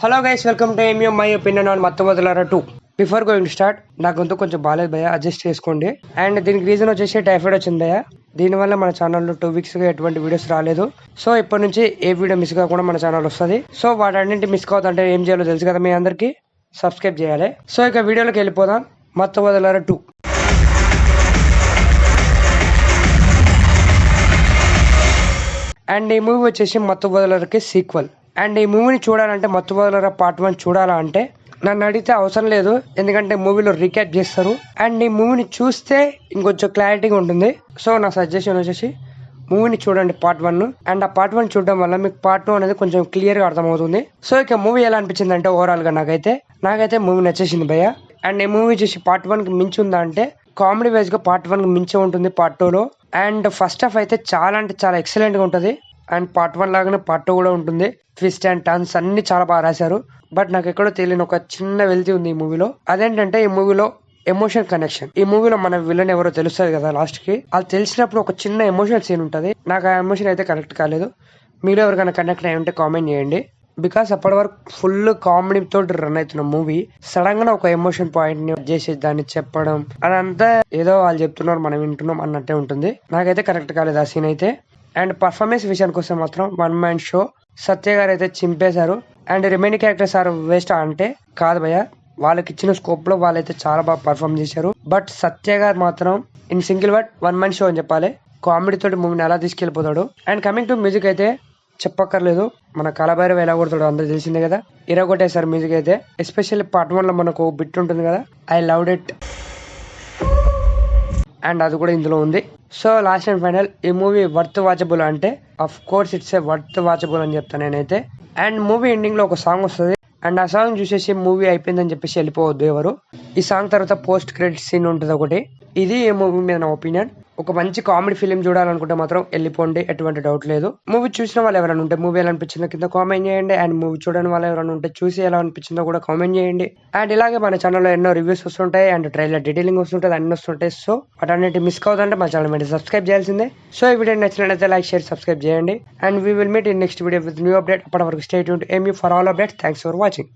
Hello guys, welcome to Mu my opinion on మత్తవదలరా 2. Before going start, నా గొంతు కొంచెం బాగాలేదు భయ్య, అడ్జస్ట్ చేసుకోండి. అండ్ దీనికి రీజన్ వచ్చేసి టైఫాయిడ్ వచ్చింది భయ్య. దీనివల్ల మన ఛానల్లో 2 వీక్స్గా ఎటువంటి వీడియోస్ రాలేదు. సో ఇప్పటి నుంచి ఏ వీడియో మిస్ కాకుండా మన ఛానల్ వస్తుంది. సో వాటన్నింటి మిస్ కావద్దంటే ఏం చేయాలో తెలుసు కదా మీ అందరికీ, సబ్స్క్రైబ్ చేయాలి. సో ఇక వీడియోలోకి వెళ్ళిపోదాం. మత్తవదలరా 2. అండ్ ఈ మూవీ వచ్చేసి మత్తవదలరాకి సీక్వెల్. అండ్ ఈ మూవీని చూడాలంటే మత్తవదలరా పార్ట్ 1 చూడాలా అంటే నన్ను అడిగితే అవసరం లేదు, ఎందుకంటే మూవీలో రీక్యాప్ చేస్తారు. అండ్ ఈ మూవీని చూస్తే ఇంకొంచెం క్లారిటీగా ఉంటుంది. సో నా సజెషన్ వచ్చేసి మూవీని చూడండి పార్ట్ 1. అండ్ ఆ పార్ట్ 1 చూడడం వల్ల మీకు పార్ట్ 2 అనేది కొంచెం క్లియర్గా అర్థమవుతుంది. సో ఇక మూవీ ఎలా అనిపించింది అంటే ఓవరాల్గా నాకైతే మూవీ నచ్చేసింది భయ్య. అండ్ ఈ మూవీ చూసి పార్ట్ 1కి మించి ఉందా అంటే కామెడీ వైజ్గా పార్ట్ 1కి మించి ఉంటుంది పార్ట్ 2లో. అండ్ ఫస్ట్ హాఫ్ అయితే చాలా అంటే చాలా ఎక్సలెంట్గా ఉంటుంది. అండ్ పార్ట్ 1 లాగానే పార్ట్ 2 కూడా ఉంటుంది. ట్విస్ట్ అండ్ టర్న్స్ అన్ని చాలా బాగా రాశారు. బట్ నాకు ఎక్కడో తెలియని ఒక చిన్న వెలితి ఉంది ఈ మూవీలో. అదేంటంటే ఈ మూవీలో ఎమోషన్ కనెక్షన్. ఈ మూవీలో మన విలన్ ఎవరో తెలుస్తుంది కదా లాస్ట్ కి. అది తెలిసినప్పుడు ఒక చిన్న ఎమోషన్ సీన్ ఉంటుంది. నాకు ఆ ఎమోషన్ అయితే కనెక్ట్ కాలేదు. మీరు ఎవరికైనా కనెక్ట్ అయ్యి ఉంటే కామెంట్ చేయండి. బికాస్ అప్పటి వరకు ఫుల్ కామెడీ తోటి రన్ అవుతున్న మూవీ సడన్ గా ఒక ఎమోషన్ పాయింట్ ని చేసి దాన్ని చెప్పడం అదంతా ఏదో వాళ్ళు చెప్తున్నారు మనం వింటున్నాం అన్నట్టే ఉంటుంది. నాకైతే కనెక్ట్ కాలేదు ఆ సీన్ అయితే. అండ్ పర్ఫార్మెన్స్ విషయానికి వస్తే మాత్రం 1 మ్యాన్ షో. సత్య గారు అయితే చింపేశారు. And remaining characters are waste అంటే కాదు భయ్య, వాళ్ళకి ఇచ్చిన స్కోప్ లో వాళ్ళైతే చాలా బాగా పర్ఫార్మ్ చేశారు. బట్ సత్య గారు మాత్రం in single word 1 man show అని చెప్పాలి. కామెడీ తోటి మూవీని ఎలా తీసుకెళ్లిపోతాడు. అండ్ కమింగ్ టు మ్యూజిక్ అయితే చెప్పక్కర్లేదు, మన కళాభైరవ్ ఎలా కొడతాడు అందరూ తెలిసిందే కదా. ఇరగొట్టేశారు మ్యూజిక్ అయితే. ఎస్పెషల్లీ పార్ట్ 1 లో మనకు బిట్ ఉంటుంది కదా, ఐ లవ్డ్ ఇట్. అండ్ అది కూడా ఇందులో ఉంది. సో లాస్ట్ అండ్ ఫైనల్, ఈ మూవీ వర్త్ వాచబుల్ అంటే of course it's a worth watchable అని చెప్తాను నేనైతే. అండ్ మూవీ ఎండింగ్ లో ఒక సాంగ్ వస్తుంది. అండ్ ఆ సాంగ్ చూసేసి మూవీ అయిపోయిందని చెప్పేసి వెళ్ళిపోవద్దు ఎవరు. ఈ సాంగ్ తర్వాత పోస్ట్ క్రెడిట్ సీన్ ఉంటుంది ఒకటి. ఇది ఈ మూవీ మీద నా ఒపీనియన్. ఒక మంచి కామెడీ ఫిలిం చూడాలనుకుంటే మాత్రం వెళ్ళిపోండి, ఎటువంటి డౌట్ లేదు. మూవీ చూసిన వాళ్ళు ఎవరైనా ఉంటే మూవీ ఎలా అనిపించిందో కింద కామెంట్ చేయండి. అండ్ మూవీ చూడని వాళ్ళు ఎవరైనా ఉంటే చూసి ఎలా అనిపించిందో కూడా కామెంట్ చేయండి. అండ్ ఇలాగే మన ఛానల్లో ఎన్నో రివ్యూస్ వస్తుంటాయి అండ్ ట్రైలర్ డీటెయిలింగ్ వస్తుంటుంది, అన్ని వస్తుంటాయి. సో వాటన్నిటి మిస్ కావద్దంటే మా ఛానల్ మీద సబ్స్క్రైబ్ చేయాల్సిందే. సో ఈ వీడియో నచ్చినట్లయితే లైక్, షేర్, సబ్స్క్రైబ్ చేయండి. And we will meet in next video with new update. అప్పటి వరకు stay tuned. Mu for all updates. Thanks for watching.